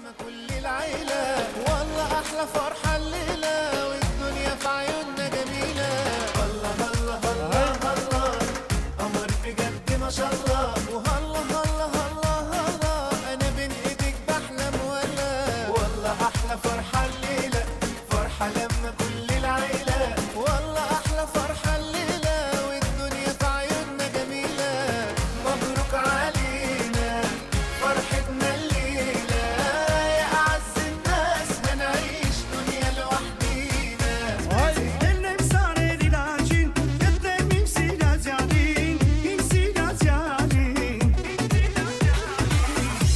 لما كل العيلة والله أحلى فرحة الليلة والدنيا في عيوننا جميلة. الله الله الله الله قمر بجد ما شاء الله. وهلا هلا هلا هلا أنا بين إيديك بحلم ولا والله أحلى فرحة الليلة. فرحة لما كل العيلة والله أحلى فرحة الليلة والدنيا في عيوننا جميلة. مبروك علينا فرحتنا الليلة يا أعز الناس هنعيش دنيا لوحدينا. Ellerim sarı ilacın, gözlerim silah yarin, silah yarin.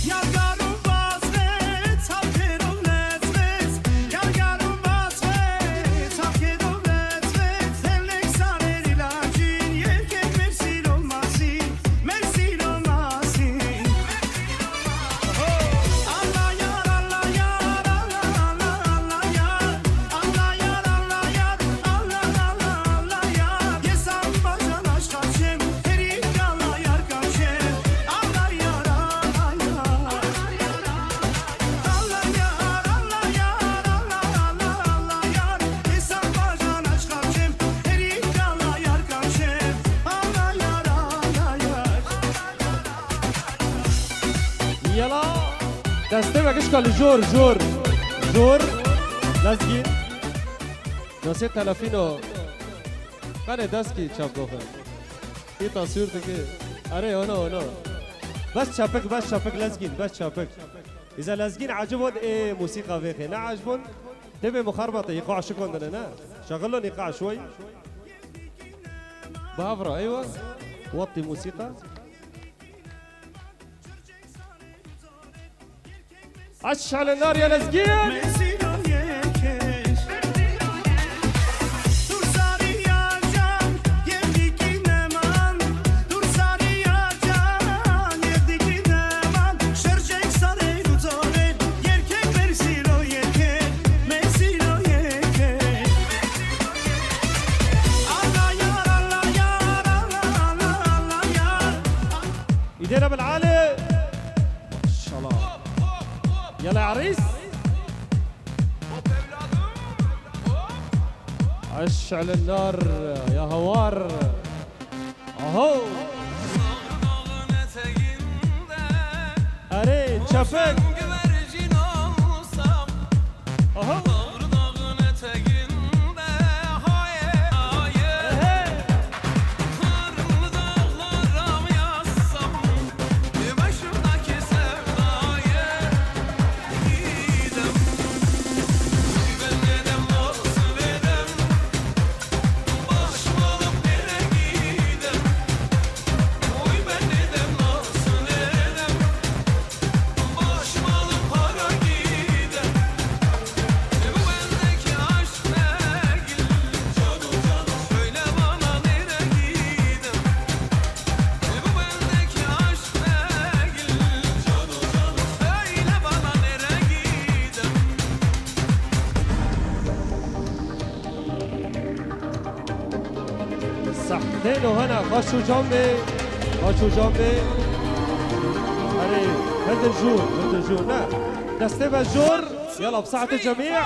Yargarım vazgeç, hakkırım nezveç. Yargarım vazgeç, hakkırım nezveç. Ellerim sarı ilacın, yerken mersil olmasın, mersil olmasın. Allah yar, Allah yar, Allah Allah Allah yar. Allah yar, Allah yar, Allah Allah Allah yar. Yesam bacan aşk kaçım, herif Allah yar kaçım. Allah yar, Allah yar. Allah yar, Allah yar, Allah Allah Allah yar. Yesam bacan aşk kaçım, herif Allah yar kaçım. Allah yar, Allah yar. يلا دستمك اشكال جور جور جور لازقين نسيت تلافينو كان داسكي تشاف دوخن في تصوير تكي اري اونو بس شابك لازقين بس شابك اذا لازقين عجبهم ايه موسيقى فيخي نا عجبهم تبي مخربطه يقع شكون لنا شغلهم يقع شوي بافرا ايوه وطي موسيقى اشعل النار يا لازقين Mesilam yekeş. Dur sarı yacan, yerdiki neman. Dur sarı yacan, yerdiki neman. Şercek sarı tutar, yerkek mersilo yekek, mersilo yekek. Allah yar, Allah yar, Allah Allah Allah yar. ايدينا بالعالي ان شاء الله يلا يا عريس اشعل النار يا هوار اهو اري شافك اهو صحتين وهنا خشوا جنبي خشوا جنبي هري هد الجور لا دستيبها الجور يلا بصحة الجميع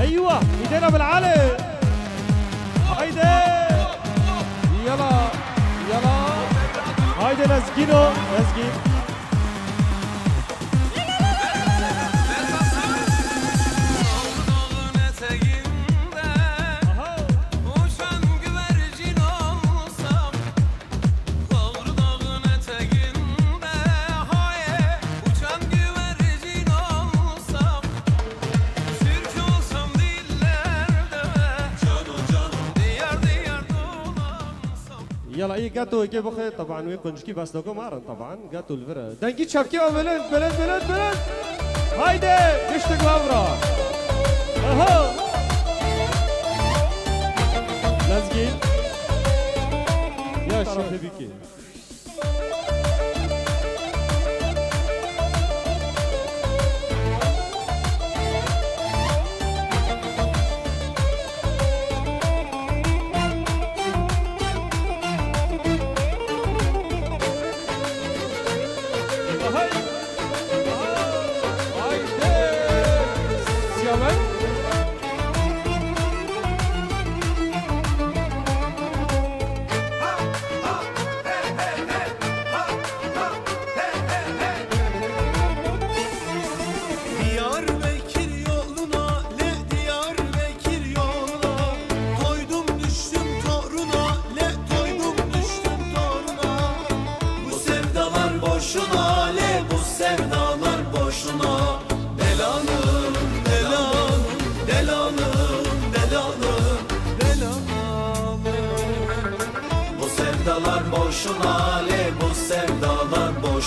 ايوه ايدينا بالعلي هيدي يلا يلا هيدي لازقينه لازقين يلا اي جاتو كي بخي طبعا وين كنشكي بس دوكو مارن طبعا جاتو الفرا دنجي تشابكي بلد هايدي دشتك وابرا اهو لازقين يا شيخ بيكي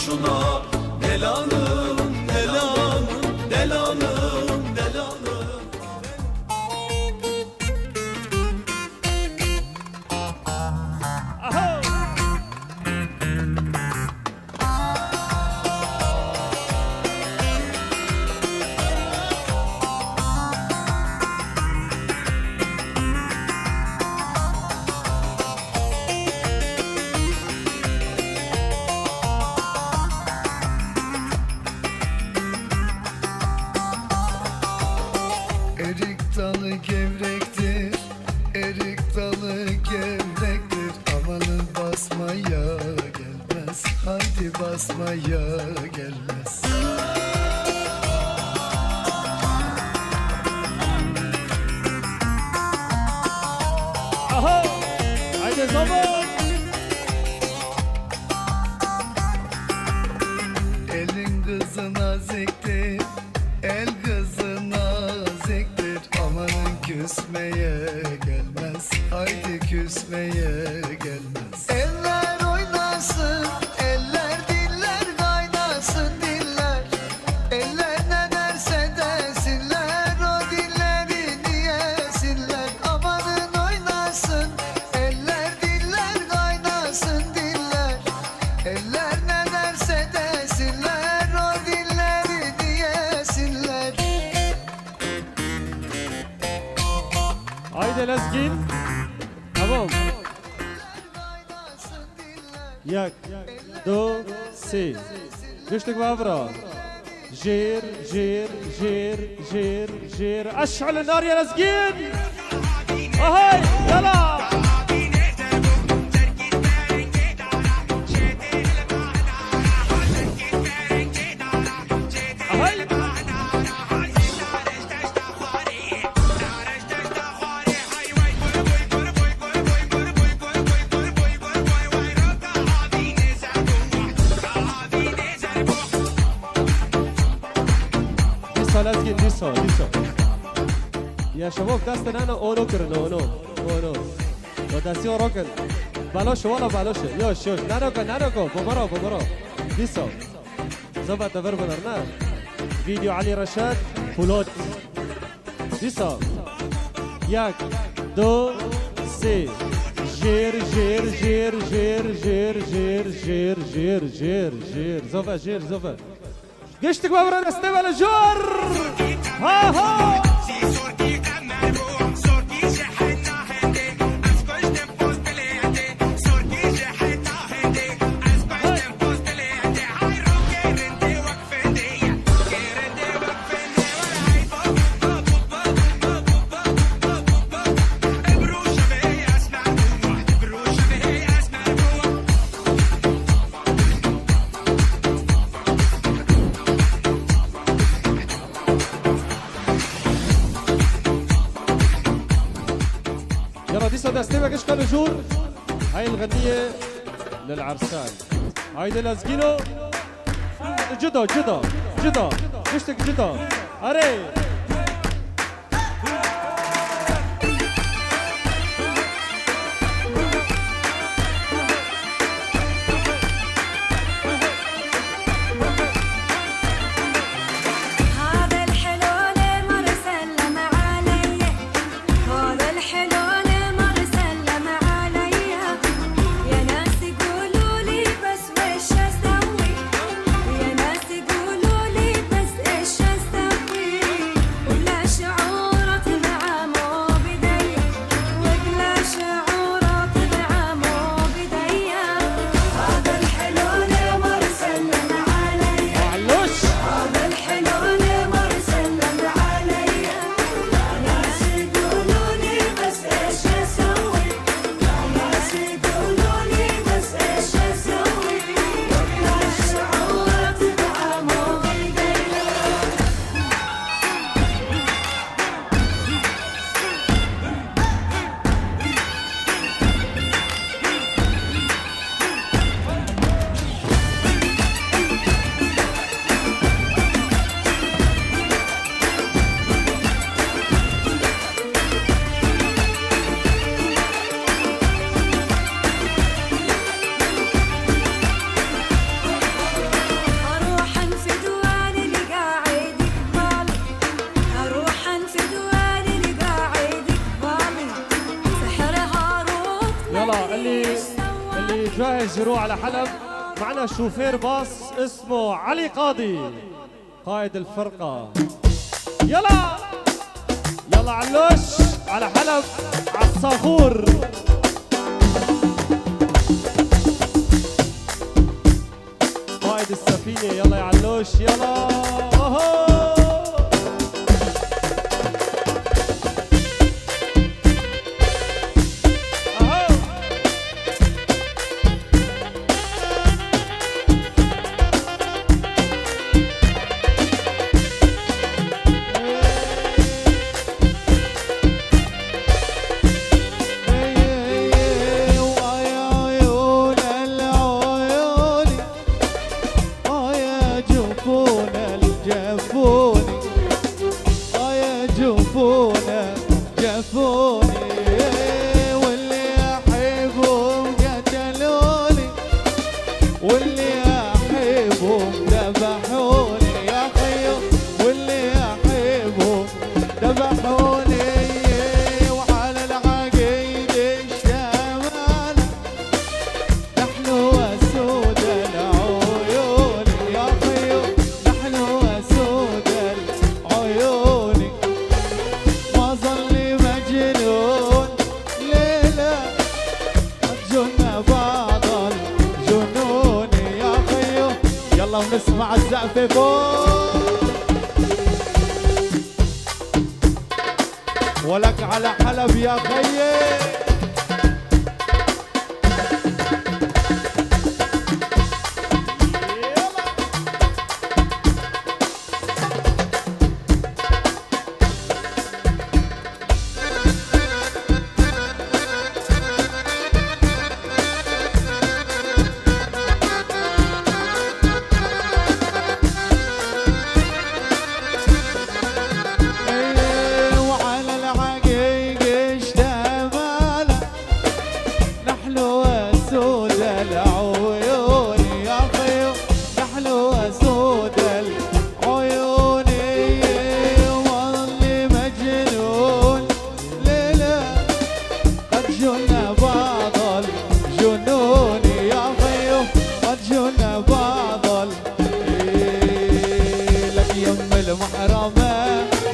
boşuna. Delanım, delanım, delanım, delanım. Aha. Erik dalı gevrektir, erik dalı gevrektir. Amanın basmaya gelmez, haydi basmaya gelmez. Aha. Haydi zaman. Elin kızı naziktir, el kızı naziktir. Amanın küsmeye gelmez, haydi küsmeye gelmez. Eller oynasın, eller diller kaynasın diller. Eller ne derse desinler, o dilleri diyesinler. Amanın oynasın, eller diller kaynasın diller. Eller ne derse desinler, o dilleri diyesinler. Haydi Lezgin. Tamam. Kaynasın diller. Yak, do, si. Güçlük vavra. Jir, jir, jir, jir, jir. Aş'al النار يا لزقين. اهي يلا. اهي. لازقين لسه يا شباب دستنا انا اونو كرن اونو وداسيو روكن بالاش ولا بالاش يوش نانوكو بمرو لسه زبط فربنرنا فيديو علي رشاد فلوت لسه ياك دو سي جير جير جير جير جير جير جير جير جير جير زوفا قشتك بابرا نستمع الجور ها ها يلا دي صدى استمع ايش قالوا جور هاي الغنية للعرسان هايدي لازقينو جدا قشتك جدا اري جاهز يروح على حلب. معنا شوفير باص اسمه علي قاضي قائد الفرقة. يلا يلا علوش على حلب على الصاخور. قائد السفينة يلا يا علوش يلا. ونسمع الزقفة فوق. ولك على حلب يا خيي.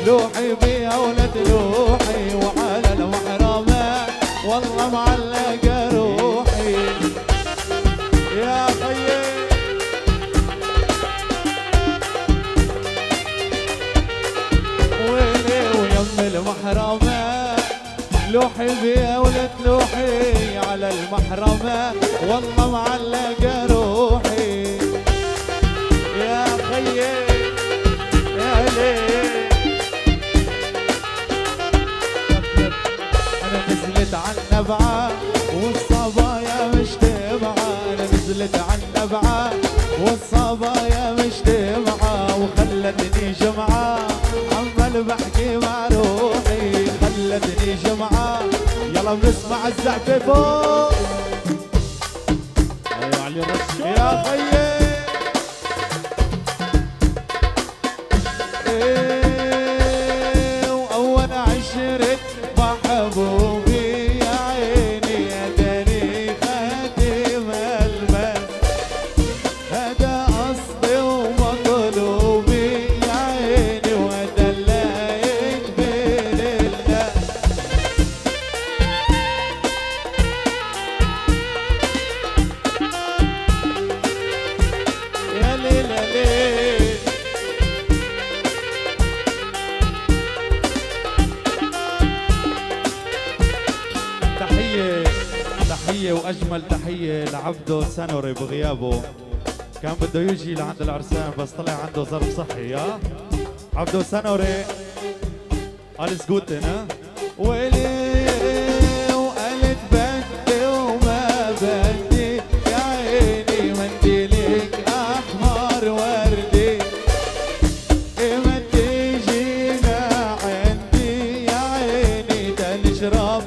لوحي بيها ولا تلوحي وعلى المحرمة والله معلقة روحي يا خيي. ويلي ويم المحرمة لوحي بيها ولا تلوحي على المحرمة والله معلقة روحي يا خيي يا ليل. نزلت عالنبعة والصبايا مجتمعة. أنا نزلت عالنبعة والصبايا مجتمعة وخلتني جمعة عمال بحكي مع روحي خلتني جمعة. يلا بنسمع الزعفة فوق يا خيي. وأول عشرة محبوبي يا عيني يا داري خاتم المال هذا أصلي ومطلوبي يا عيني ودلعك بين الناس. يا ليل يا ليل. تحية وأجمل تحية لعبدو سنوري بغيابه. كان بده يجي لعند العرسان بس طلع عنده ظرف صحي. يا عبدو سنوري أليس جوتن. ها ويلي وقالت بدي وما بدي يا عيني منديلك أحمر وردي ما تيجينا عندي يا عيني تنشرب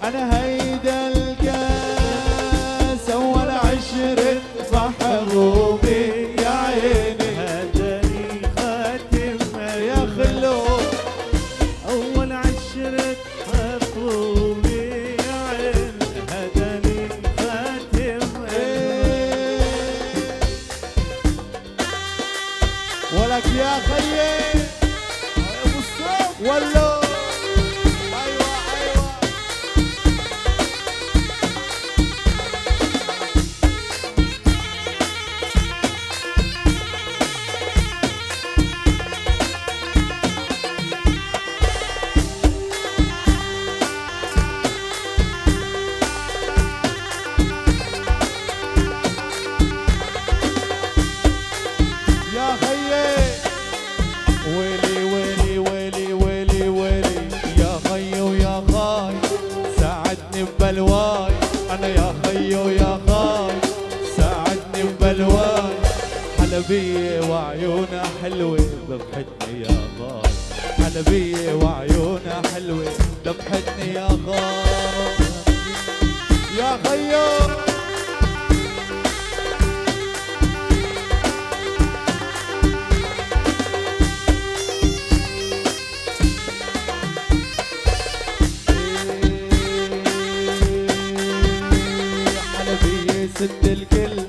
أنا هيدا الكاس. أول عشرة محبوبي يا عيني هداني خاتم يا خلو. أول عشرة محبوبي ولك يا خيي ابو الصوت ولو ايوه ايوه يا خيي ويلي ويلي ويلي ويلي ويلي يا خي ويا خاي ساعدني ببلواي انا يا خي ويا خاي ساعدني ببلواي حلبية وعيونها حلوة ذبحتني يا خاي حلبية وعيونها حلوة ذبحتني يا خاي يا خيو حلبية ست الكل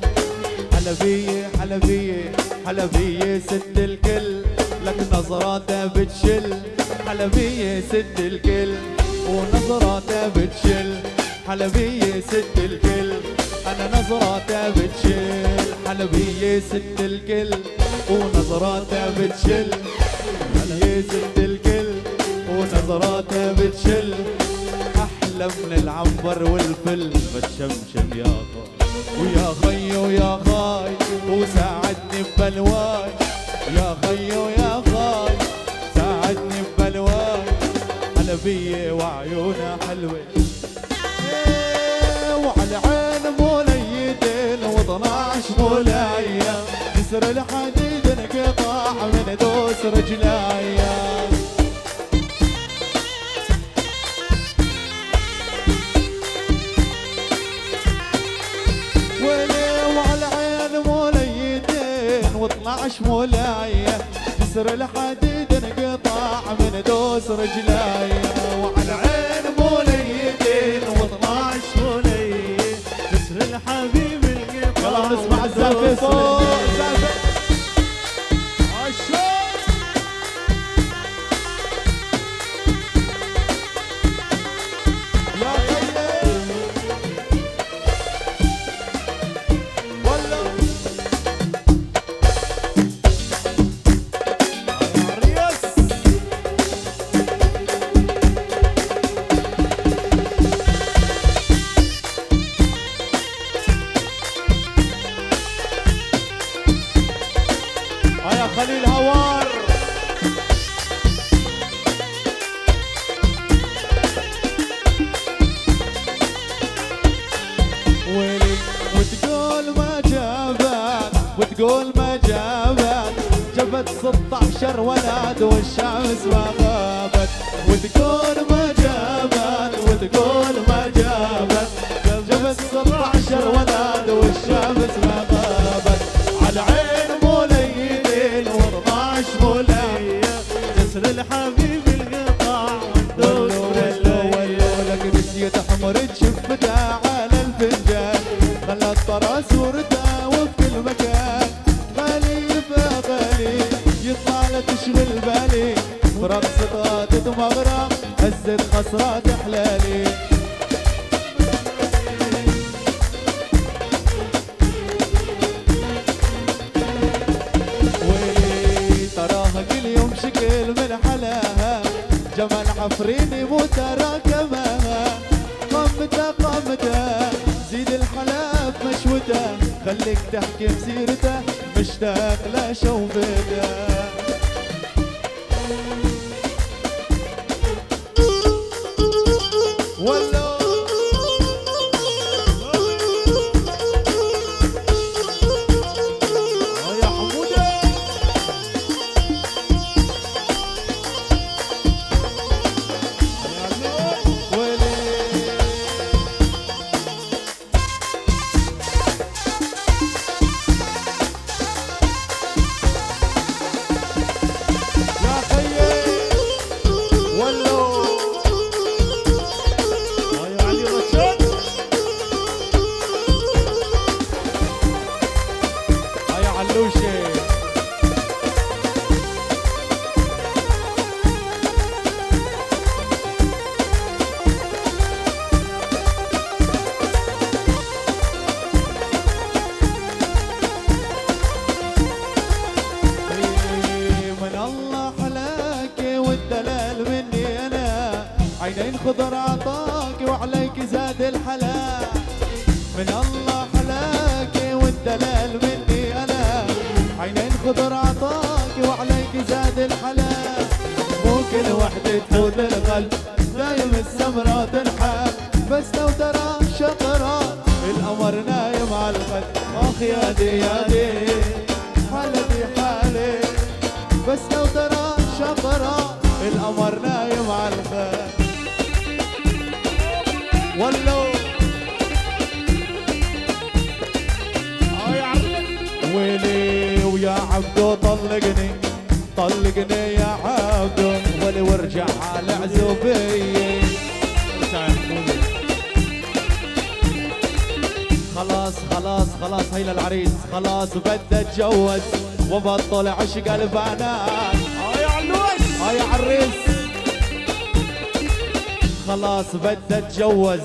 حلبية حلبية حلبية ست الكل لك نظراتها بتشل حلبية ست الكل ونظراتها بتشل حلبية ست الكل أنا نظراتها بتشل حلبية ست الكل ونظراتها بتشل حلبية ست الكل ونظراتها بتشل أحلى من العنبر والفل بتشمشم يا خاي ويا خي ويا خاي وساعدني ببلواي يا خي ويا خاي ساعدني ببلواي حلبية وعيونها حلوة وعلى عين موليتين و12 مولايا كسر الحديد انقطع من دوس رجلايا و12 مولايا كسر الحديد انقطع من دوس رجلايا وعلى عين موليتين و12 ولي كسر الحبيب القطع يلا نسمع الزلفة فوق الزلفة يا خيي والله يا خليل هوار ويلي وتقول ما جابت وتقول ما جابت جابت 16 ولد والشمس ما غابت وتقول ما جابت وتقول ما جابت جابت 16 ولد والشمس ما غابت على عين موليين و12 مولايا كسر الحبيب القطع ولو ولو ولو لك نسيت حمر شفتها على الفنجان خلت طرى صورتها وبكل مكان غالي فغالي يطلع لا تشغل بالي برقصتها تتمغرق هزت خسرات حلالي ويلي تراها كل يوم شكل من حلاها جمال عفريني مو تراكمها قمتها قمتها زيد الحلا مشوتها خليك تحكي بسيرتها مشتاق لشوفتها ولو يا حموده خضر عطاك وعليك زاد الحلا، من الله حلاك والدلال مني انا. عينين خضر عطاك وعليك زاد الحلا، مو كل وحدة تفوت القلب دايم السمرة تنحب، بس لو ترى شطرة القمر نايم على الخد. اخ يا دي يا دي حالتي حالي، بس لو ترى شطرة القمر نايم على الخد. ولو ويلي ويا عبدو طلقني طلقني يا عبدو، ولي وارجع على عزوبي. خلاص خلاص خلاص هيلا العريس خلاص بدي اتجوز وبطل عشق البنات. يا علوش يا عريس خلاص بدي اتجوز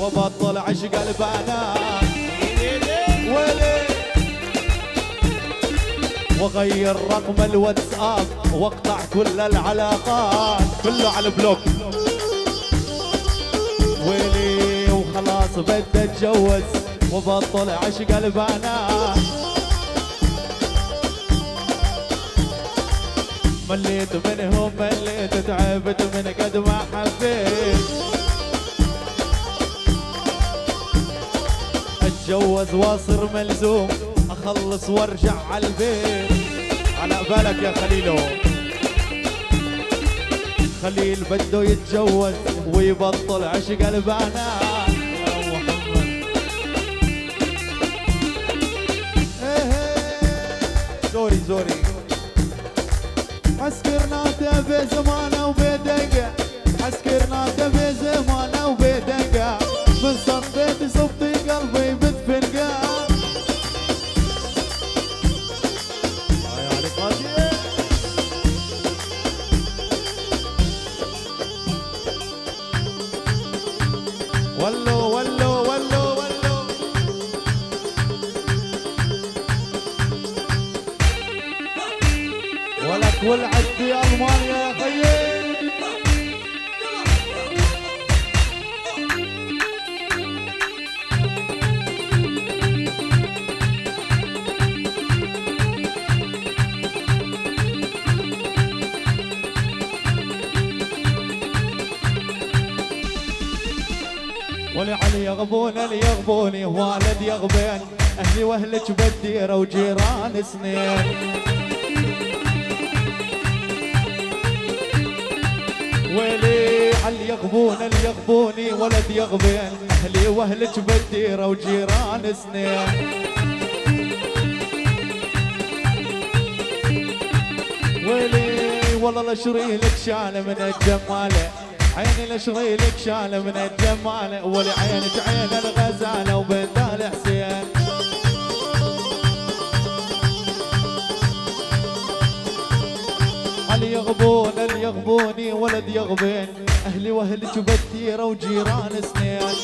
وبطل عشق البنات. ويلي واغير رقم الواتساب واقطع كل العلاقات، كله على البلوك. ويلي وخلاص بدي اتجوز وبطل عشق البنات. مليت منهم مليت تعبت من قد ما حبيت، اتجوز واصر ملزوم اخلص وارجع على البيت. على بالك يا خليلو، خليل بده يتجوز ويبطل عشق البنات. زوري زوري حسكرنا تبي زمانه وبدقة، حسكرنا تبي زمانه وبدقة، من صديت صبتي قلبي بتفنقة. ولو ولو ولو ولو ولك ولعت في ألمانيا يا خيي. ولعلي يغبون اللي يغبوني والد يغبين، اهلي واهلك بالديره وجيران سنين. ويلي علي يغبون اللي يغبوني ولد يغبين، اهلي واهلك بالديره وجيران سنين. ويلي والله لشري لك شاله من الجماله، عيني لشري لك شاله من الجماله، ولي عينك عين الغزاله وبنت الحسين. علي يغبون اللي يغبوني ولد يغبين، اهلي واهلك بالديره وجيران سنين.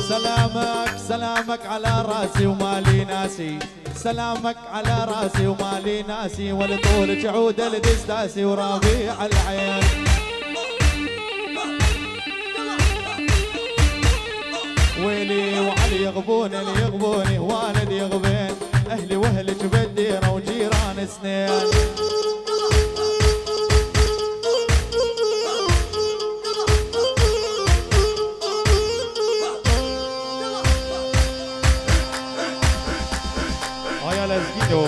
سلامك سلامك على راسي ومالي ناسي، سلامك على راسي ومالي ناسي، ولطولك عود الدستاسي وربيع العين. ويلي وعلي يغبون اللي يغبوني والد يغبين، اهلي واهلك بالديره وجيران سنين. يا لازقينو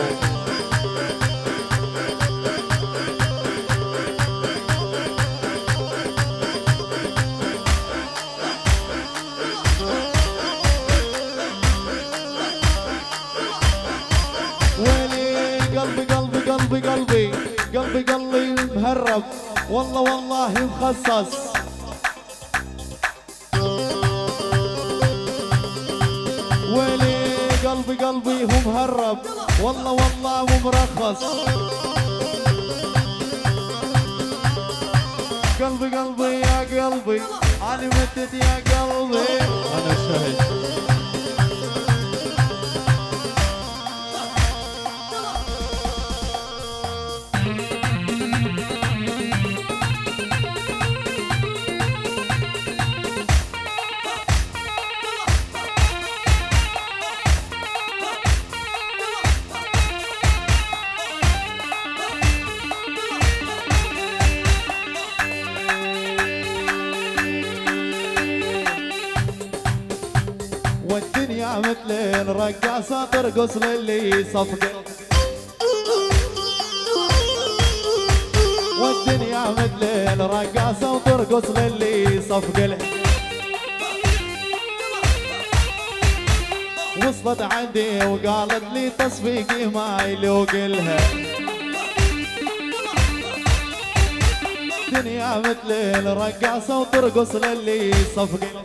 ويلي قلبي قلبي قلبي قلبي قلبي قلبي مهرب، والله والله مخصص. ويلي قلبي قلبي هو مهرب، والله والله مو مرخص. قلبي قلبي يا قلبي انا متت يا قلبي انا شهيد. مثل رقاصة ترقص للي صفقة، والدنيا مثل رقاصة وترقص للي صفقة. وصلت عندي وقالت لي تصفيقي ما يلوق لها، دنيا مثل الرقاصة وترقص للي صفقة.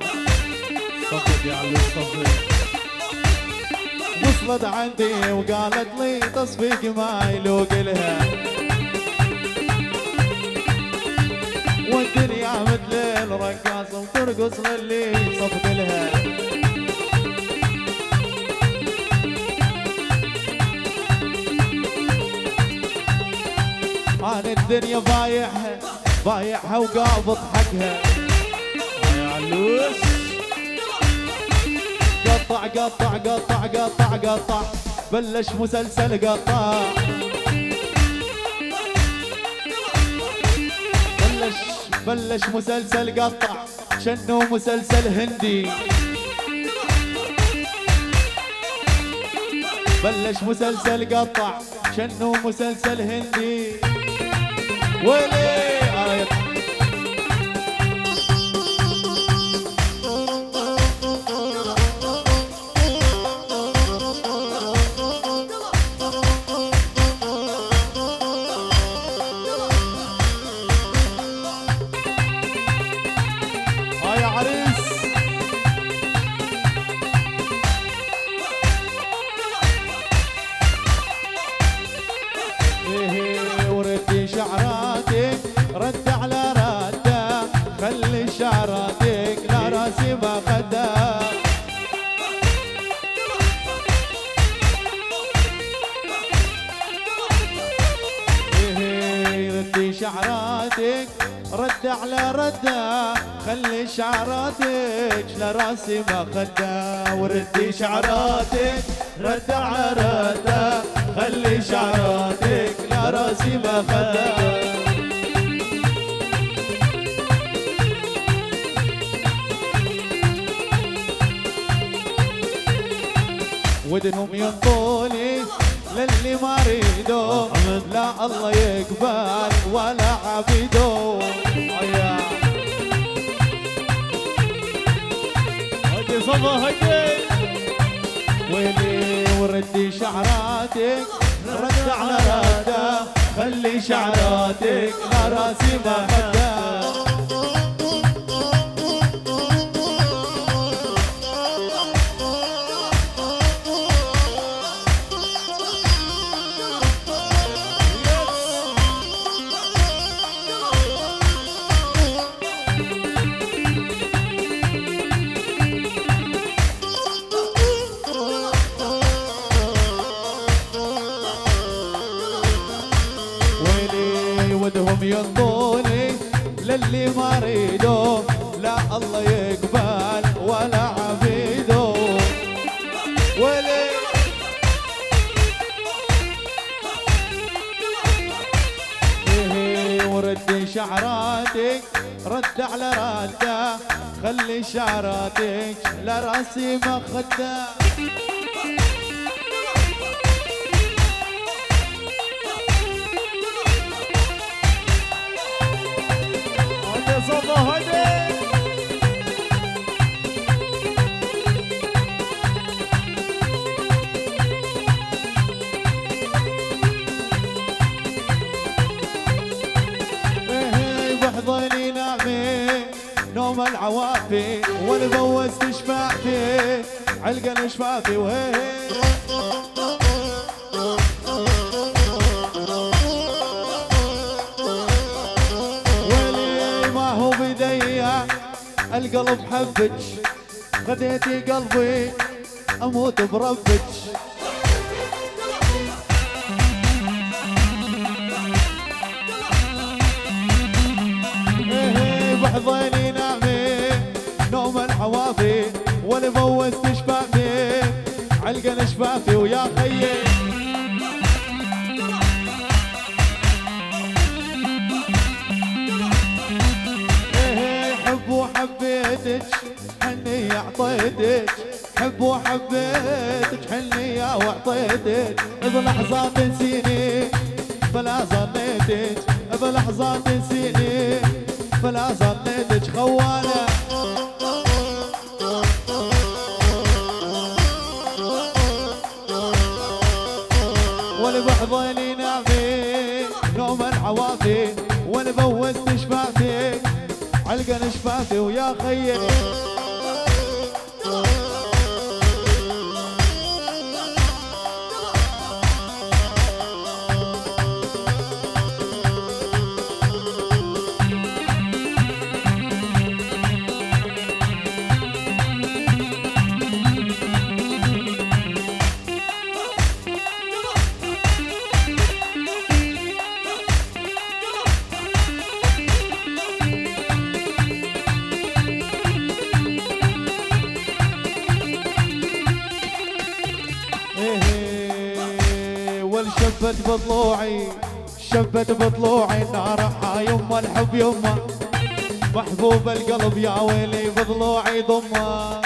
صفق يا علي صفق. وصلت عندي وقالت لي تصفيق ما يلوق لها، والدنيا مثل الرقاصة وترقص للي صفق لها. أنا الدنيا بايعها وقابض حقها يا علوش. قطع قطع قطع قطع قطع بلش مسلسل قطع، بلش مسلسل قطع شنو مسلسل هندي، بلش مسلسل قطع شنو مسلسل هندي. ويلي يا عريس. ايه وردي شعراتك رد على رده، خلي شعراتك لا راسي ما خده. ايه ردي شعراتك رد على رده، خلي شعراتك لراسي ما خده. وردي شعراتك رد على رده، خلي شعراتك لراسي ما خده. ودنهم ينطوني للي ما ريدو، لا الله يقبل ولا عبيدو. هدي صفا هدي. ويلي وردي شعراتك رد على رده، خلي شعراتك لراسي ما خده. ودهم ينطوني للي ما ريدو، لا الله يقبل ولا عبيدو. ولي ايه وردي شعراتك رد على رده، خلي شعراتك لراسي ما خده. صفا هدي. بحضني نامي نوم العوافي، وانا بوست شفافي علقة الشفافي. وهي ولي ما هو بدي القلب حبك، خديتي قلبي اموت بربك. بحضني نامي نوم العوافي، وانا بوست شفافي علقة شفافي. ويا خيي حب وحبيتك حني اعطيتك، حب وحبيتك حنية وعطيتك بلحظات نسيني فلا ظنيتك بلحظات نسيني فلا ظنيتك خوانة والبحضيني نامي نوم العوافي والبوست شفافي علقن شفافي ويا خيي والشبت بضلوعي شبت بضلوعي النار يما الحب يما محبوب القلب يا ويلي بضلوعي ضمه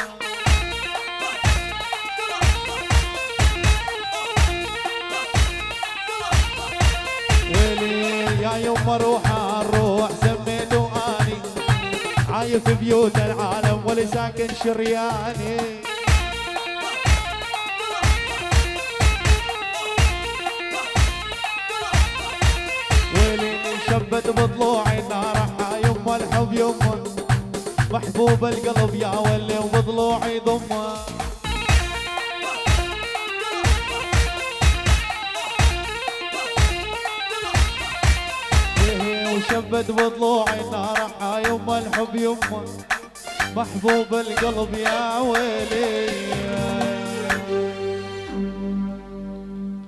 ويلي يا يما روح الروح سميته اني عايف بيوت العالم ولساكن شرياني شبت بضلوعي النار يما الحب يما محبوب القلب يا ولي وبضلوعي ضمه وشبت بضلوعي النار يما الحب يما محبوب القلب يا ويلي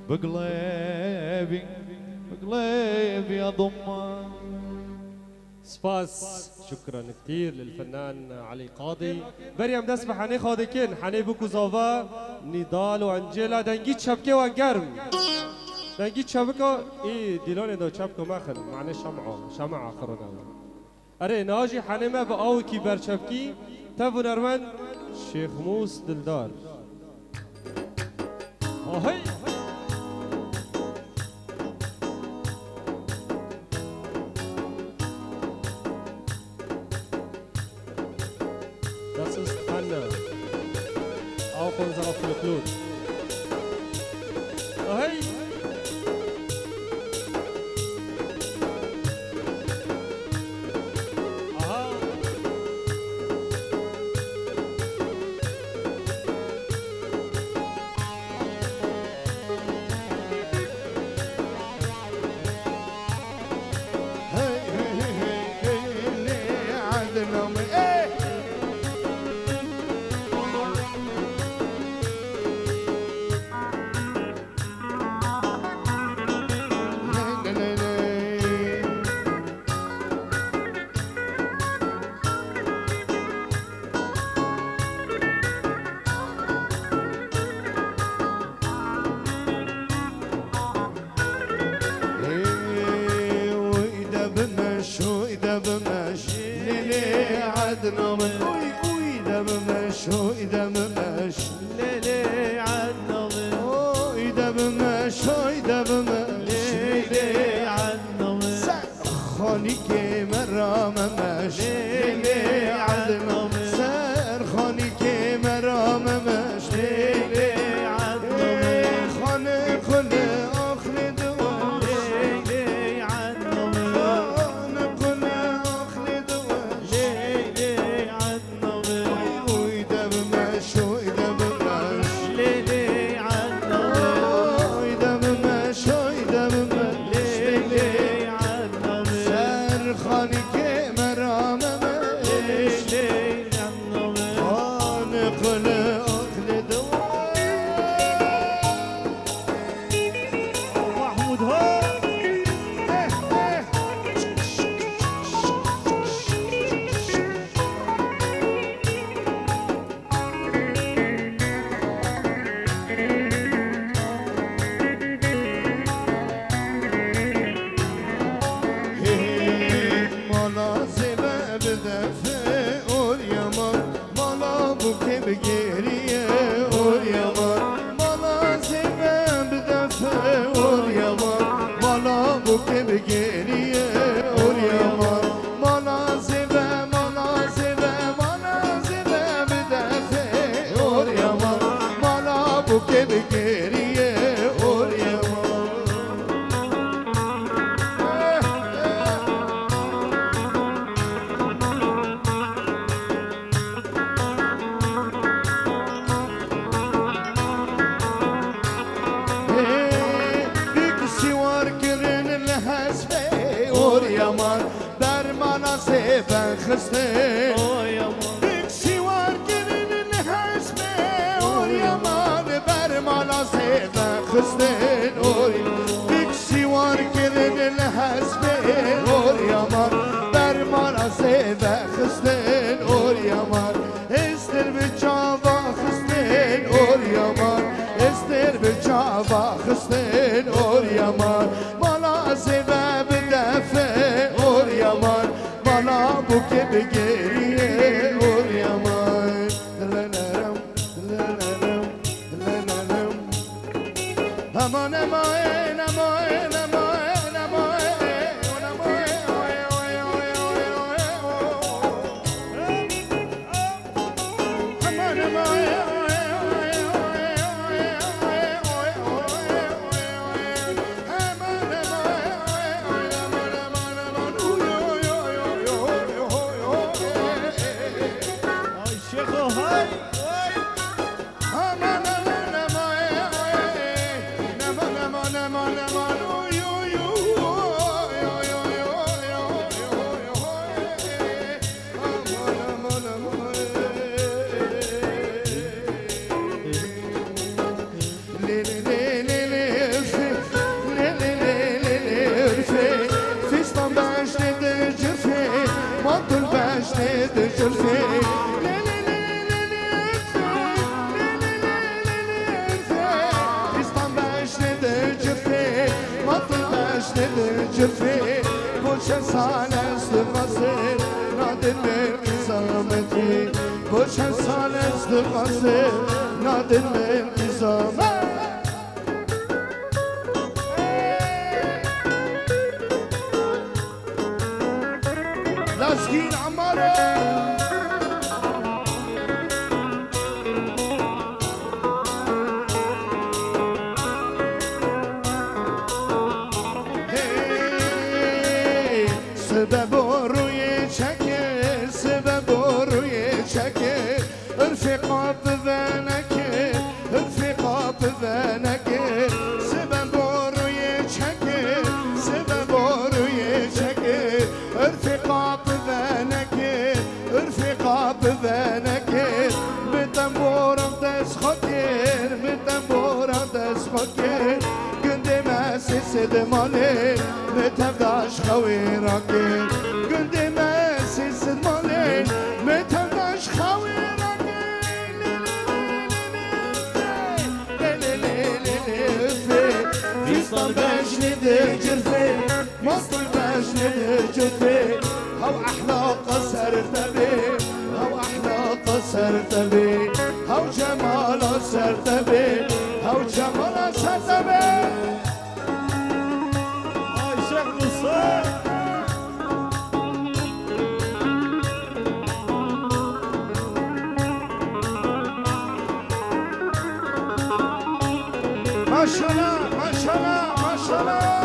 بقلبي بقلبي يا ضمه سباس شكرا كثير للفنان علي قاضي بريم دسبح حني خادكين حني بوكو زوفا نضال وانجيلا دنجي شبكه وانجرم دنجي شبكه اي ديلون دو شبكه ماخن معنى شمعه اخرنا اري ناجي حني ما باو كي برشبكي تبو نرمن شيخ موس دلدار هاي Das ist Anne. Auch unserer Folklore. Oh, hey! Aha! هي هي هي اللي عندنا عدنا من إذا بمشوا إذا بمش ليلي عدنا من إذا بمشوا إذا بمش ليلي عدنا من خانيك مرة ممش ليلي عدنا من سر خانيك مرة ممش ليلي عدنا من خاني خلي آخر دوام ليلي عدنا من خاني خلي آخر دوام شو که بگریه اوریا برمانا سيفن خستين بكسي وارقرن الحسبة واليمان برمانا سيفن خستين بكسي وارقرن الحسبة واليمان برمانا سيفن خستين واليمان استر بجابا خستين واليمان استر بجابا خستين واليمان مالا سبب دفع واليمان مالا بوك بگیریه واليمان دلنرم دلنرم دلنرم امان امان امان امان بوش سال است قصر نادر من قزامتی بوش سال است قصر نادر من قزامتی لازقين عماره سبب روی چکه سبب روی چکه ارفقا بزنکه ارفقا بزنکه سبب روی چکه سبب روی چکه ارفقا بزنکه ارفقا بزنکه بتنبورم دست خاکر بتنبورم دست خاکر سيد مالي متبداش خوي راكي قلت ما سيد مالي متبداش خوي راكي في صباش ندجر في مصر باش ندجر في هو احلى قصر تبي هو احلى قصر تبي هو جمال سر تبي هو جمال سر تبي ما شاء الله ما شاء الله ما شاء الله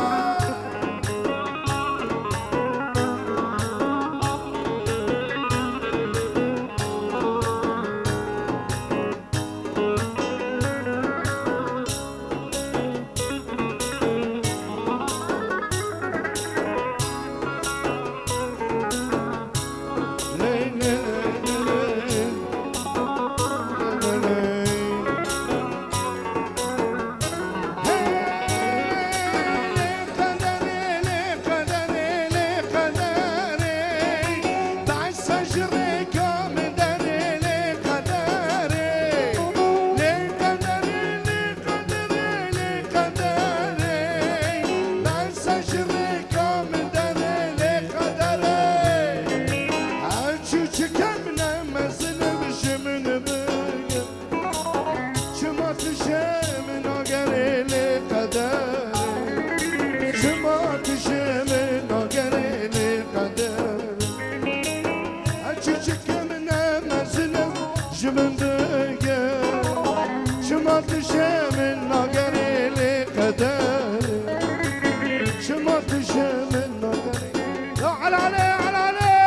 من بگه شما تو من ناقري لقدري شمعت من ناقري على عليه على عليه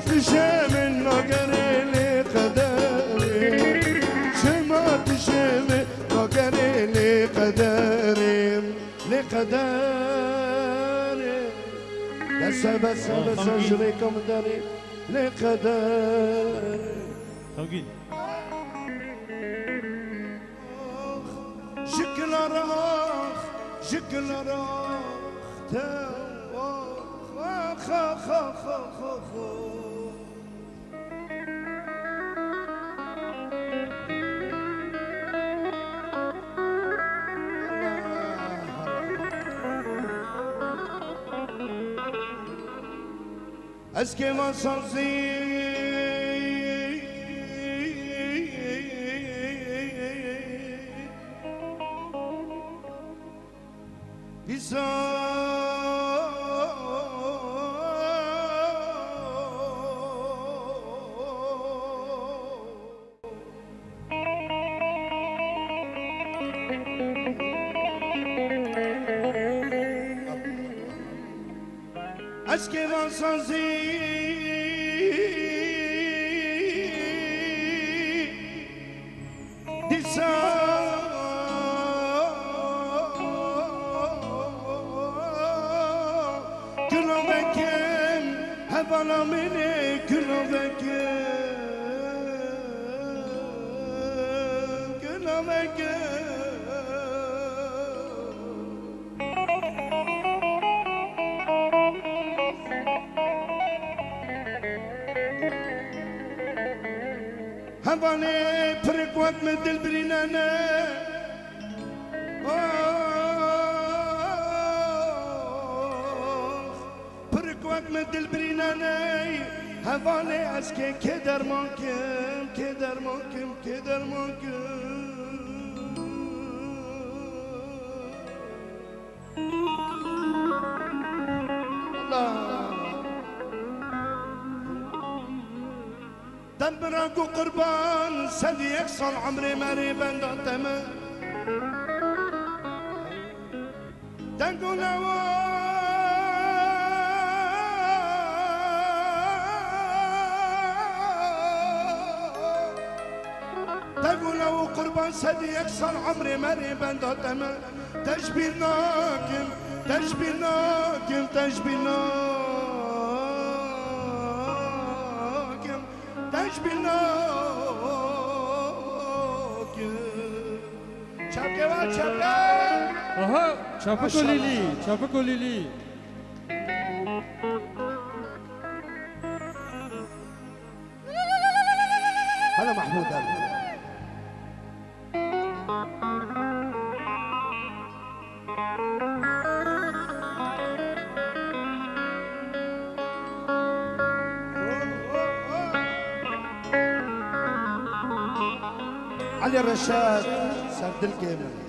من ناقري لقدري شمعت من ناقري لقدري بس اجريكم داري لقدري توقيت شكل راخ شكل راخ خ خ خ خ خ اسكي ما صرزي اسكي ما صرزي bana beni gülemek Havane prekwat me dil brinane من دل برینانی حواله از که درمان کم دم براقو قربان سدي يكسر عمري ماري بنداتم دنقو تقولوا قربان سدي يكسر عمري ماري بنداتم تشبيناكم Çapke var çapke. Aha, çapık o Lili. هلا محمود هلا. علي الرشاد سرد الكامل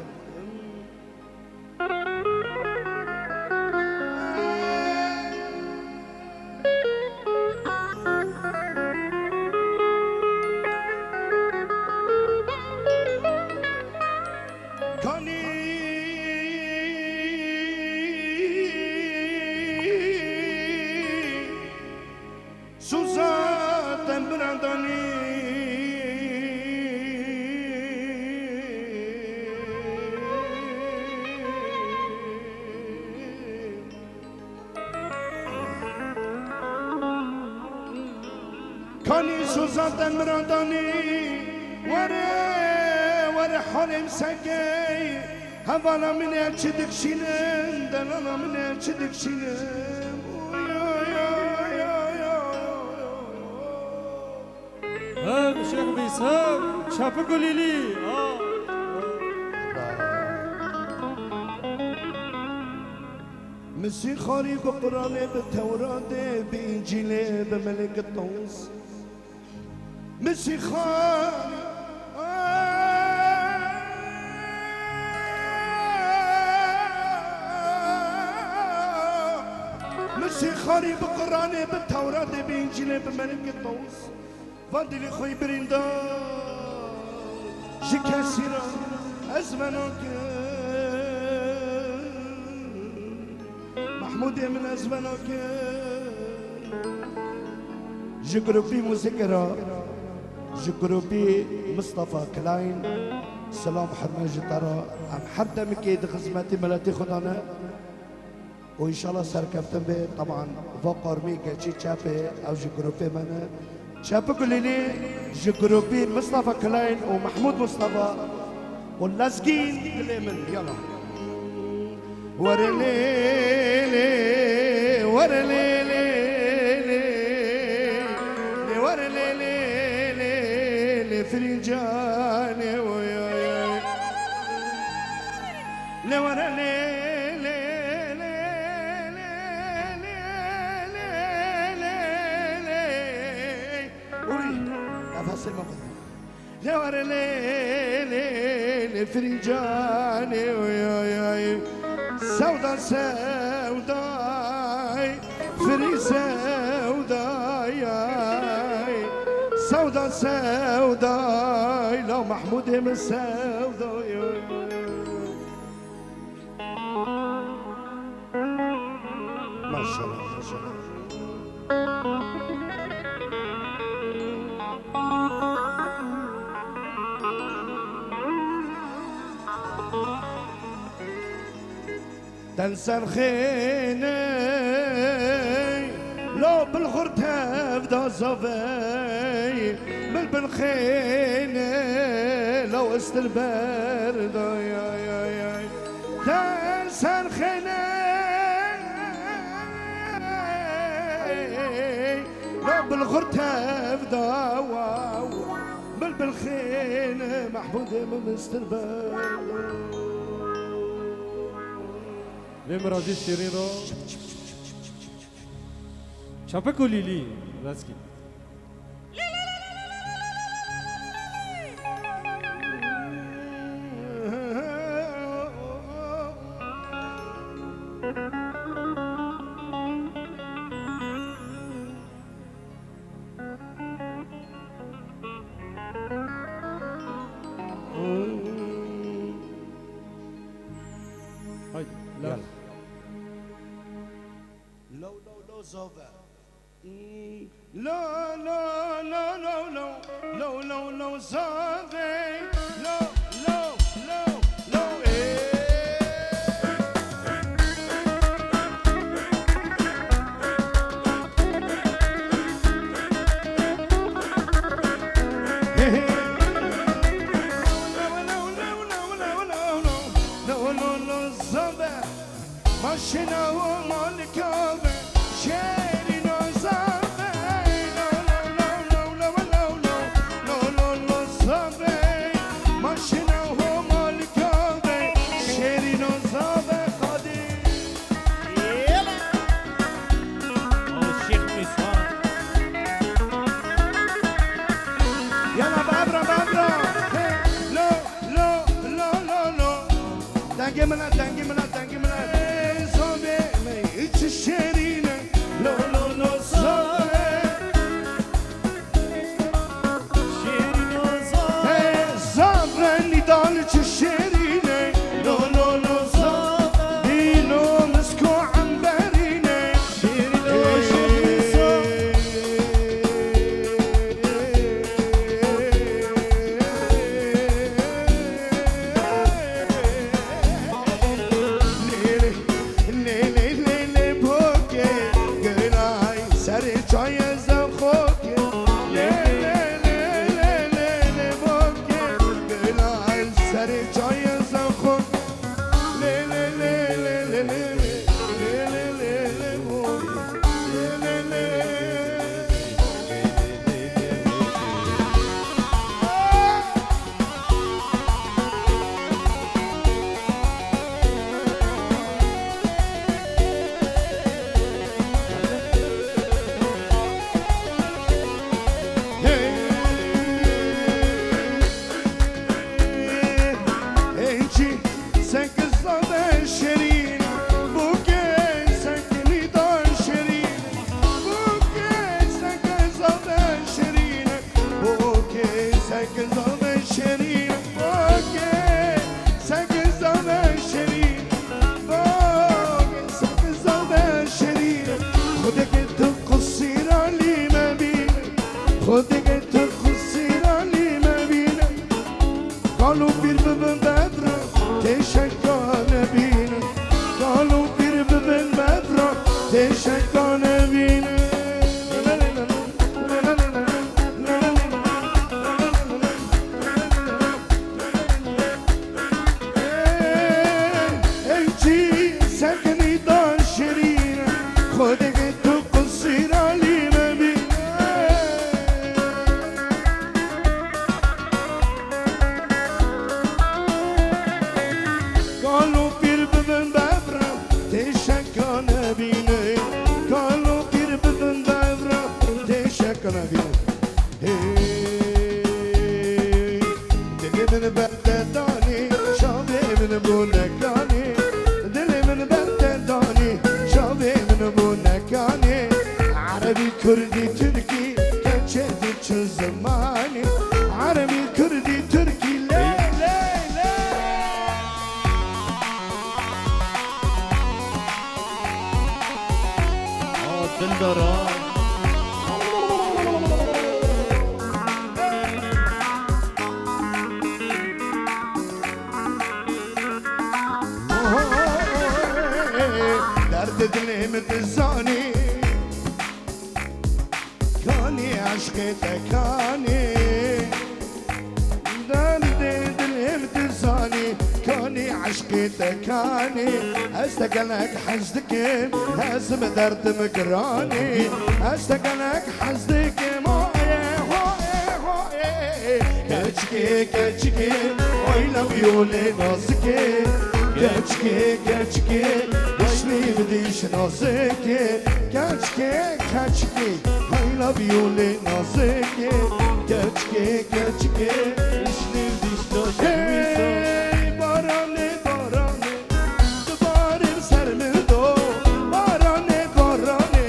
كاني سوزات برانداني كاني سوزات برانداني ورا حرم سكي هوانا من ارشدك شيلن دلانا من ارشدك شيلن هم شيخ بيس هم شافك ليلي مسي خاري بقرآن بالتوراة بإنجيل بملك الطوس مسي خاري مسي خاري بقرآن بالتوراة بإنجيل بملك الطوس فاضل خوي بريندا جكاسيرا أزمنك محمود من أزمنك جروبي مذكرة جروبي مصطفى كلاين سلام حرمة جترا أم حردا مكيد خزمتي ملاتي خدانا وإن شاء الله سركفتن به طبعا فوق ميكا شي شابي أو جروبي منا شابي كليني جروبي مصطفى كلاين ومحمود مصطفى واللازقين باليمن يلا ورليلي ورليلي ورليلي فرنجاني وياي ورليلي نفس المفضل ورليلي فرنجاني وياي سودا سوداي فري سوداي سودا سوداي لو محمود من سوداي ما شاء الله ما شاء الله تنسى الخيني لو بالغرتاف دا صفي من بالخيني لو استلبرد يا تنسى الخيني لو بالغرتاف دا من بالخيني محمود من استلبرد Vem razı şirino. Çapako lili. Razki. Haydi. Yalla. لو زوفا لو لو لو لو لو لو لو لو زوفا لو لو لو لو ماشينا ومالكابه شيري نوزابه لو لو لو لو لو لو لو لو لو زابه ماشينا ومالكابه شيري نوزابه قادي يلا الشيخ مسهر يلا بابرا بابرا لو لو لو لو لو تانجي منا تانجي منا تانجي منا زابه ما يتشيرينا لو لو لو زابه شيري نوزا زابه ندال تشيرينا لو لو لو زابه دينو مسكو عنبرينا شيري نوزا ليلي ليلي ليلي بوكي قرنا خودك تخسراني ما بينا قالوا بير ببن بدرا تشكان بينا قالوا بير ببن بدرا تشكان بينا انتي سكني دار شرينا خودك تقصراني ما بينا قالوا بير ببن ببرا تشكان بينا قالوا بير ببن ببرا تشكان بينا دلي من بغداداني شابي من بونكاني دلي من بغداداني شابي من بونكاني عربي كردي تركي كجدي زماني عربي كردي تركي لا لا لا دلدران درد دلي متزاني كاني عشقتك كاني درد دلي متزاني كاني عشقتك كاني استقلك حزدك هزم درد مقراني استقلك حزدك مويه هويه هويه كچكي كچكي ويلا بيولي نازكي كچكي كچكي وشني بديش نازكي كچكي كچكي ويلا بيولي نازكي كچكي كچكي وشني بديش نازكي باراني باراني دبارم سر من دو باراني باراني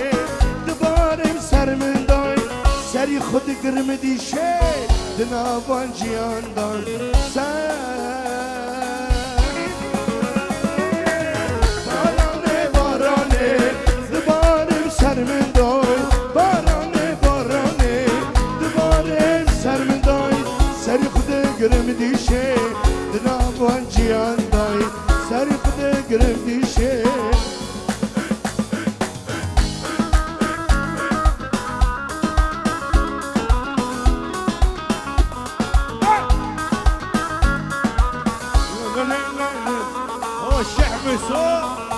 دبارم سر من دو سری خود گرم دیشه دنابان جیان دان بارانه بارانه دبارم سر من دای بارانه بارانه دبارم سر من دای سری خود گرم دیشه دنابان جیان دای سری خود گرم دیشه الشعب سوق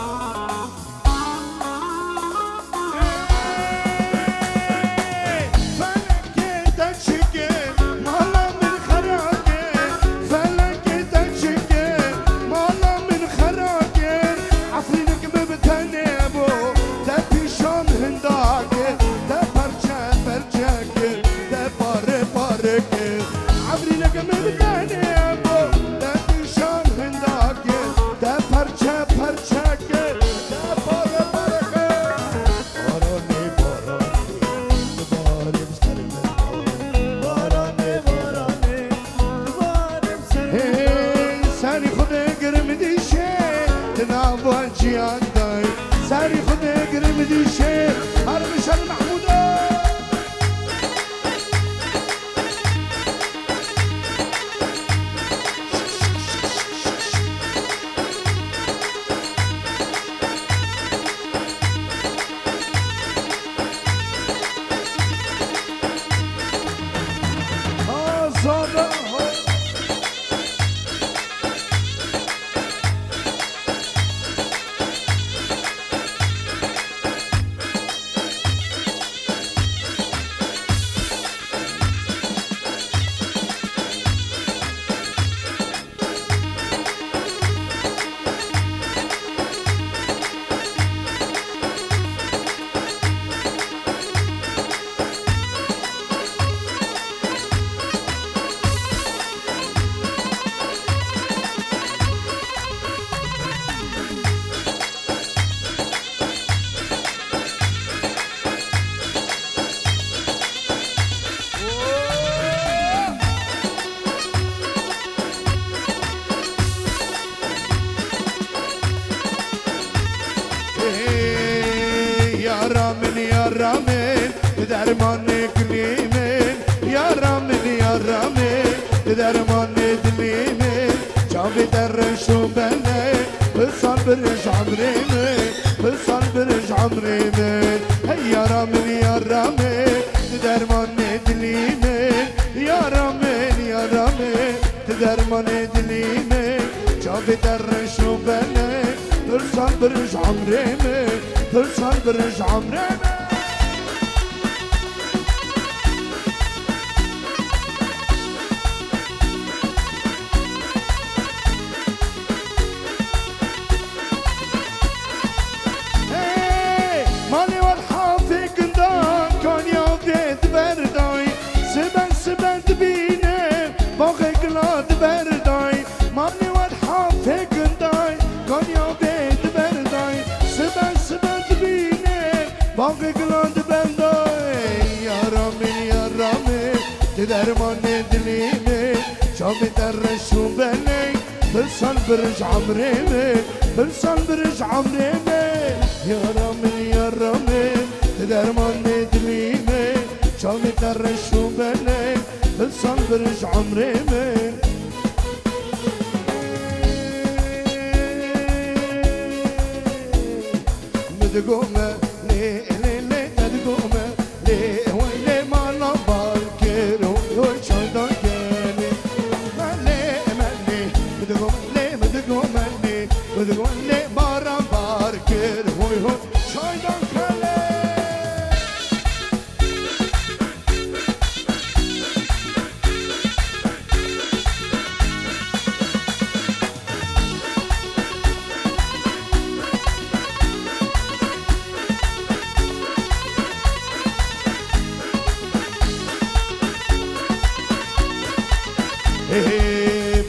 ساري خد قرم دي شيخ هرمش المحمودة صدى يا رامن درمان كليمن شو بني بصل برج عمريمي بصل برج عمريمي هيا رامن يا رامن درمان دليمي يا رامن يا رامن درمان دليمي شافي در شو بني بصل برج عمريمي بصل برج عمريمي مالي والحافي قندان كان يا بيت برداي سبن سبن تبيني باغي قلاد برداي مالي والحافي قندان كان يا بيت برداي سبن سبن تبيني باغي قلاد برداي يا رامي يا رامي تدرمان دليمي شامي درشو بني بلسان برج عمريمي بلسان برج عمريمي يا رامي يا رامي درمان دليمي شامي درشو بني بلسان برج عمريمي مدقومة لي لي لي مدقومة لي ويلي ما نبالكر وشايدان كيني مالي مالي مدقومة لي مدقومة لي بارا باركر هوي هوي شايدان كيني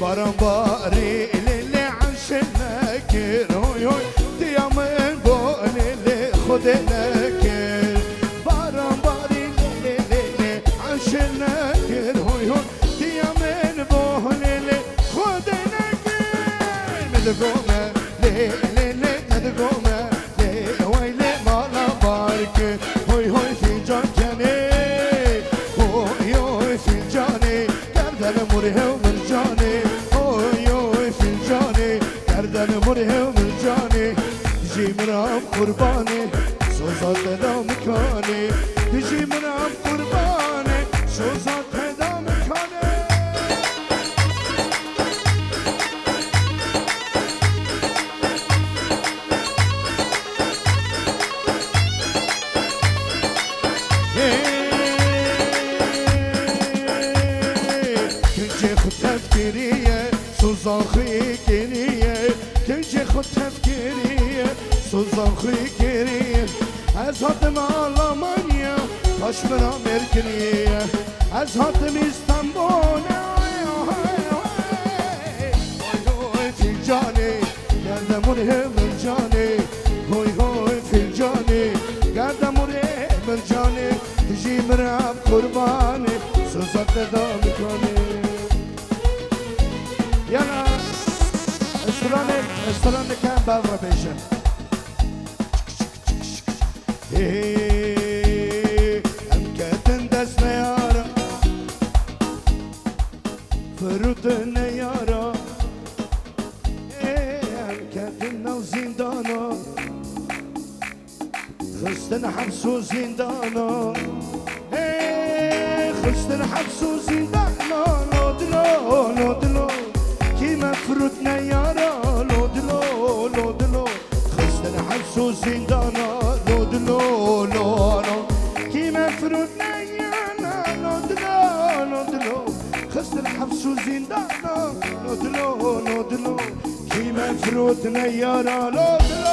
باران باري اللي عشنا كير هوي هوي ديامن بولي اللي خدنا كير باران باري اللي عشنا كير هوي هوي ديامن بولي اللي خدنا كير مدقومة لي لي لي مدقومة لي ويلي مالا بارك هوي هوي في جان جاني هوي هوي في جاني گردن مره و مرجاني اوي اوي في الجاني گردن مره و مرجاني تجي مرام قرباني سوزات دا مكاني تجي مرام قرباني سوزات دا مكاني تفكيرية سوزاخي كينية كنجي خد تفكيرية سوزاخي كينية از هاتم آلمانيا کاشمر امریکنیه از هاتم استانبول في الجاني قاعدة مره مرجاني هوي هوي في الجاني قاعدة مره مرجاني تجي مراب قرباني سوزات دا مكاني يلا استرانك كان بابا بيشن ام كاتن دس نيارا فروت نيارا ام كاتن نو زندانا خستن حبس و زندانا خستن حبس و زندانا لودلو لودلو كي مفروت نيارا لودلو لودلو خستن حبس و زندانا لودلو لودلو كي مفروت نيارا لودلو لودلو خستن حبس و زندانا لودلو لودلو كي مفروت نيارا لودلو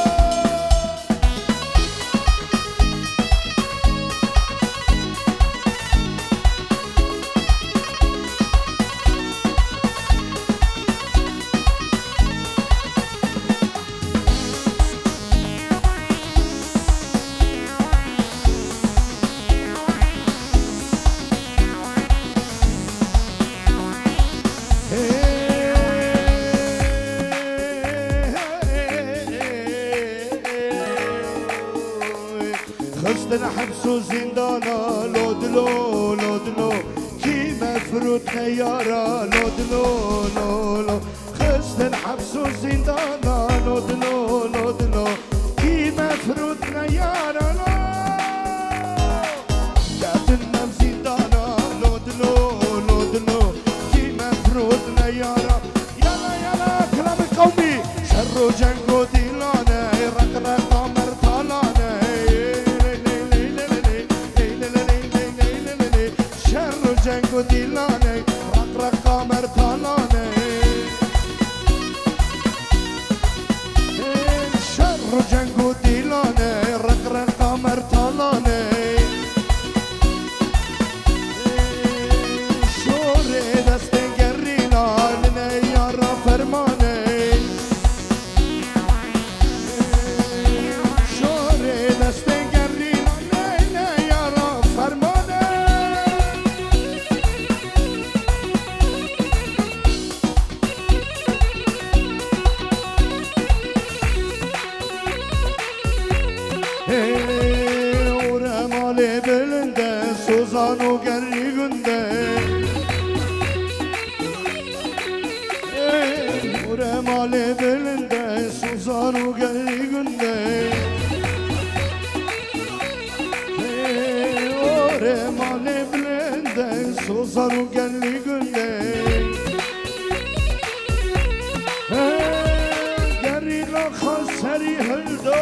خستن حبس و زندانا لودلو لودلو كي مفروت نيارا لودلو لولو خستن وسط الحبس وزندان لودلو لودلو كي مفروضنا يا رلا قاتلنا بزندانا لودلو لودلو كي مفروضنا يا رلا يلا يلا كلام قومي شر جنگو ديلانا رقرق قمر طالانا شر جنگو ديلانا رقرق قمر طالانا شر جنگو ديلانا رقرق قمر طالانا شور دست گریلا لنا یارا فرمانه شور دست گریلا لنا یارا فرمانه ora male belinde sozan o gerri günde ora male belinde sozan o gerri günde ora male belinde sozan o gerri günde gerri la khasari haldo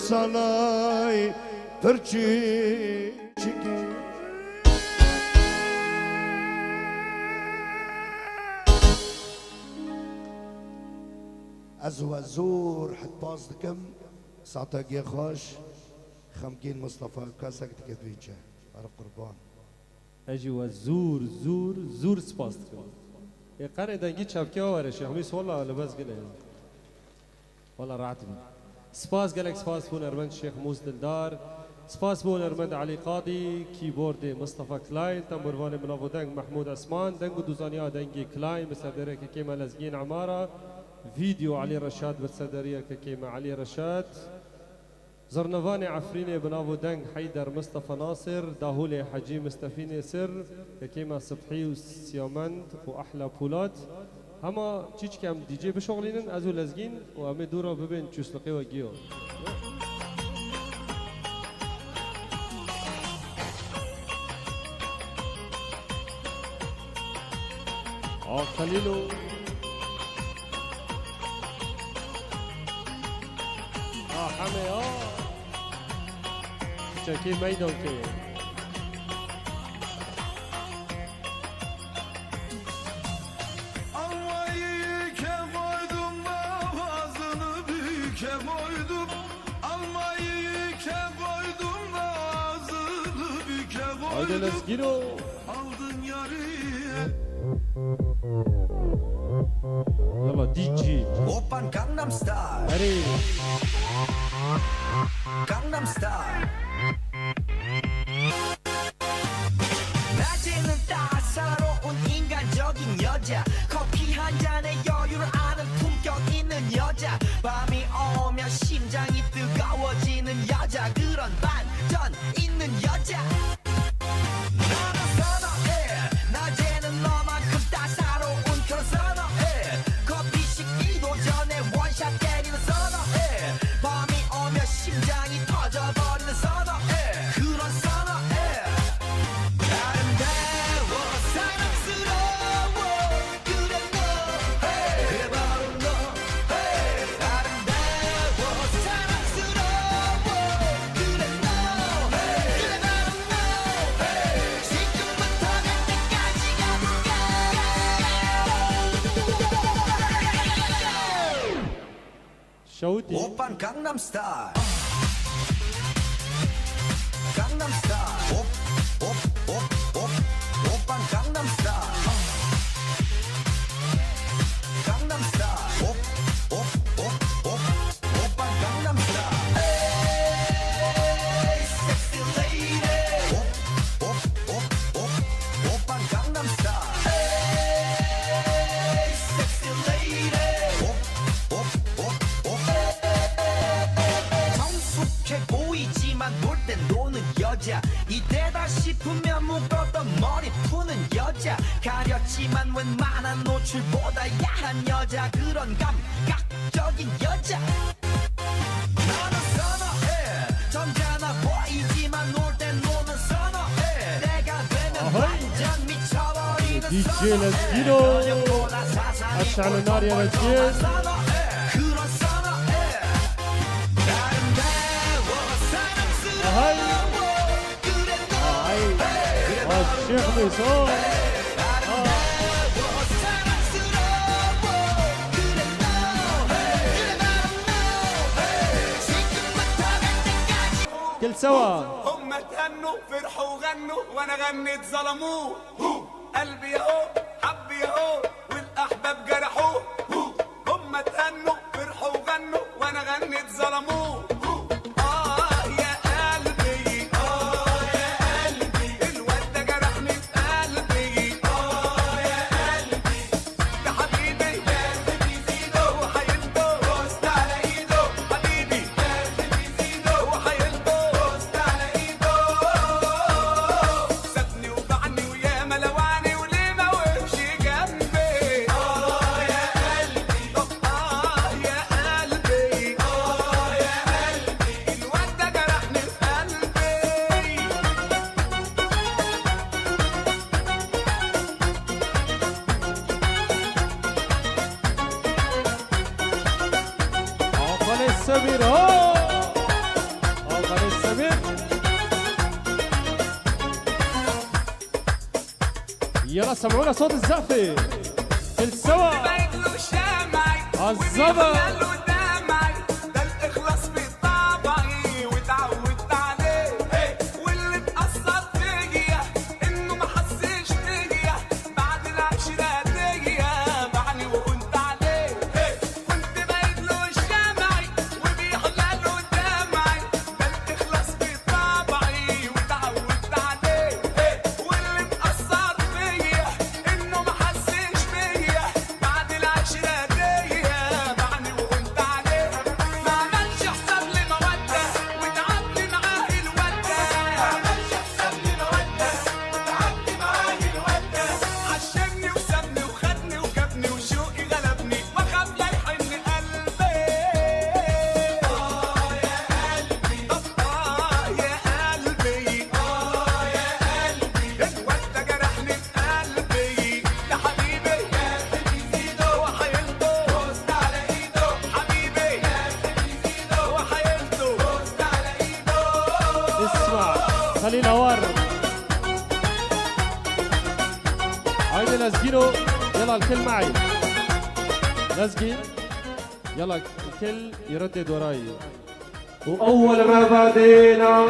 Salay perçi çiki ازو الزور حد باز دكم ساعتها خوش خمكين مصطفى كاسك تكتويتشا على قربان اجي وزور زور زور سپاس دکم قرن دنگی چپکی آوره شیخ میس والله لباس گله والله راحت بي سپاس گلک سپاس بون ارمند شیخ موس دلدار سپاس بون ارمند علی قاضی کیبورد مصطفى کلاین تنبوروان بلاو دنگ محمود اسمان دنگ دوزانیا دنگی کلاین بسردره که کیما لزگین عماره فيديو علي رشاد بالصدرية ككيمة علي رشاد زرنفاني عفريني بنافو دنگ حيدر مصطفى ناصر داهولي حجي مستفيني سر ككيمة صبحي وسيامند وأحلى بولات هما تشيش كام دي جي بشغلين أزو لزجين وأمي دورا ببين تشوسلقي وجيو خليلو حمي شاكي ميدان كي Almayı ke koydum da ağzını büke koydum. Almayı ke koydum da ağzını büke Haydi koydum. let's get it. Aldın yarıya. يلا دي جي Open Gangnam Style. هري Gangnam Style. 낮에는 따사로운 인간적인 여자 커피 한 잔에 여유를 아는 품격 있는 여자 그런 반전 있는 여자 나는 선어해 낮에는 너만큼 따사로운 그런 선어해 커피 식기도 전에 원샷 때리는 선어해 밤이 오면 심장이 터져버리는 선어해 그런 선어해 아름다워 사랑스러워 그래 너 그래 바로 너 아름다워 사랑스러워 그래 너 그래 바로 너 지금부터 갈 때까지 가볼까 شوتي 오빤 강남스타일 강남스타일 오빤 강남스타일 강남스타일 오빤 강남스타일 에이 섹시 레이디 오빤 강남스타일 에이 섹시 레이디 성숙해 보이지만 놀 땐 노는 여자 이때다 싶으면 묶었던 머리 푸는 여자 가렸지만 웬만한 노출보다 야한 여자 그런 감각적인 여자 나는 선어해 점잖아 보이지만 놀 땐 노는 선어해 내가 되면 완전 미쳐버리는 DJ 선어해 Lasgino. 저녁보다 사상이 أشعل النار يا 꼴꼴 رجال. 선어해 그런 선어해 아름다워 사랑스러워 هاي 그래 너 الشيخ ميسون 아름다워 사랑스러워 그래 너 그래 바로 너 지금부터 갈 때까지 كل سوا هم تهنوا فرحوا وغنوا وانا غنيت ظلموه قلبي ياهو حبي ياهو والاحباب جرحوه هم تهنوا فرحوا وغنوا وانا غنيت ظلموه يا قلبي يا قلبي الواد ده جرحني في قلبي يا قلبي ده حبيبي لازم يزيده وهينده بوست على ايده حبيبي لازم يزيده وهينده بوست على ايده سابني وبعني وياما لوعني وليه ما وقفش جنبي يا قلبي يا قلبي يا قلبي الواد ده جرحني في قلبي عقل السمير عقل السمير يلا سمعونا صوت الزقفة كل سوا بقيت له شمعي عالظبط. وبيخلى له دمعي ده الإخلاص في طبعي واتعودت عليه واللي اتأثر فيا إنه ما حسش بيا بعد العشرة ديا بعني وكنت عليه كنت بقيت له شمعي وبيخلى له دمعي ده الإخلاص في طبعي واتعودت عليه واللي اتأثر فيا إنه ما حسش بيا بعد العشرة ديا بعني وكنت عليه ما عملش حساب لمودة وتعبت معاه الودة ما عملش حساب لمودة وتعبت معاه الودة عشمني وسابني وخدني وجابني وشوقي غلبني وخاف لا يحن قلبي يا قلبي يا قلبي يا قلبي الواد ده جرحني في قلبي ده حبيبي لازم يزيده وهيلده بوست على ايده حبيبي لازم يزيده وهيلده بوست على ايده اسمع خليل هوار هايدي لازقينه يلا الكل معي لازقين يلا الكل يردد وراي وأول ما بدينا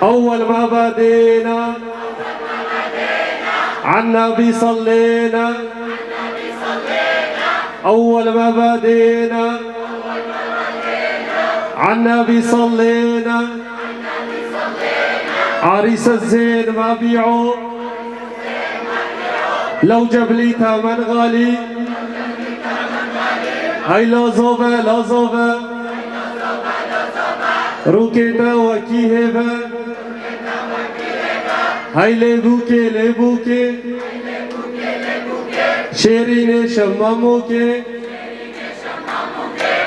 أول ما بدينا عالنبي صلينا أول ما بدينا عالنبي صلينا عريس الزين ما بيعه لو جاب لي ثمن غالي هاي لا زوبة لا زوبة روكيتا وكي هيفا هاي لبوكي لبوكي شيرين شماموكي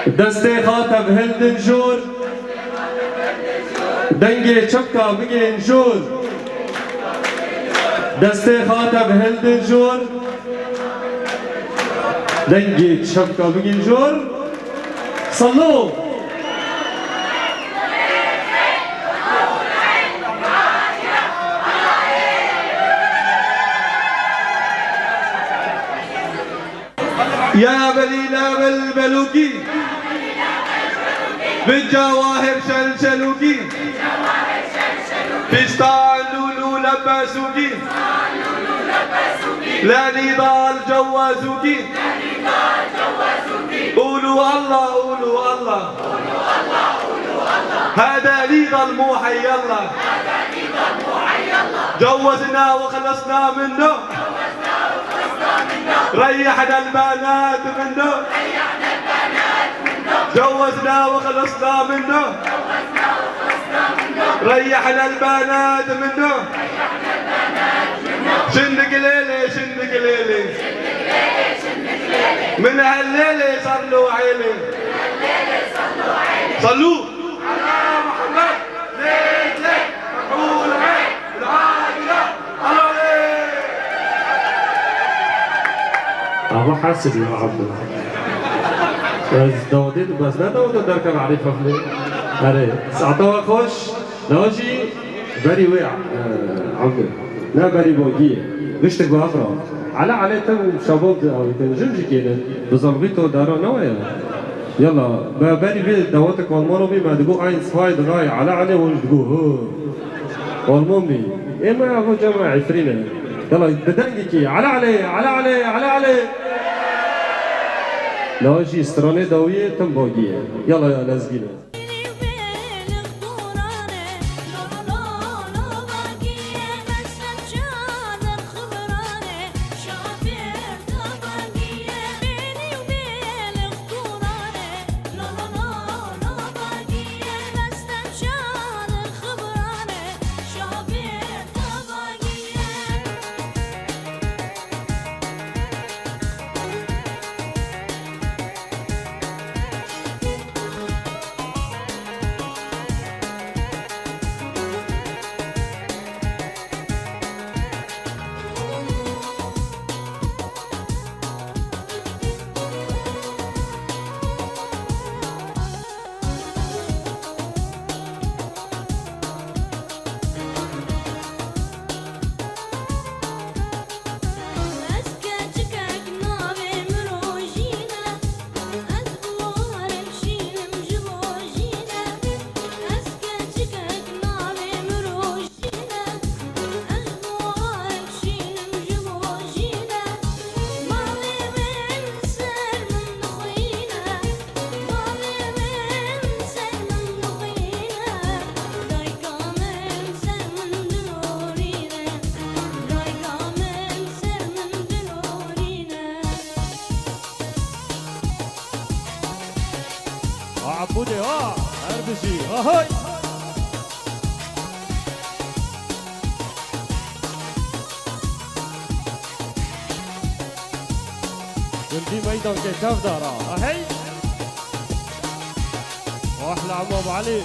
دستي خاطب هلد نجور دنگي شبكة بقي نجور دستي خاطب هلد نجور دنگي شبكة بقي نجور صلوا يا بليلة بالبلوكي بالجواهر شلشلوكي فستان لولو لبسوكي لا نضال جوازوكي قولوا الله قولوا الله هذا نضال مو حي الله جوزنا وخلصنا منه ريحنا البنات منه جوزنا وخلصنا منه ريحنا البنات منه شندق ليلي شندق ليلي من هالليلة صار له عيلي صلوا على محمد ليك ليك مفعول عين العائلة أبو حاسب يا عبد بس داودين بس لا داود درك معرفة فلي أري ساعتها خوش ناجي بري وقع عمي لا بري بوجيه مش تبغى أفرح على تم شباب أو تنجمش كده بظلبيته دارا نوايا يلا بري في دواتك والمرمي ما تقول عين سوايد غاي على وش تقول والمرمي إيه ما أبو جماعة عفرينا يلا بدنجي على لاجي استراني داوية تم باقية يلا يا لازقينا عبودي اربشي هاي جندي ميدان كشاف دارا هاي واحلى عمو ابو علي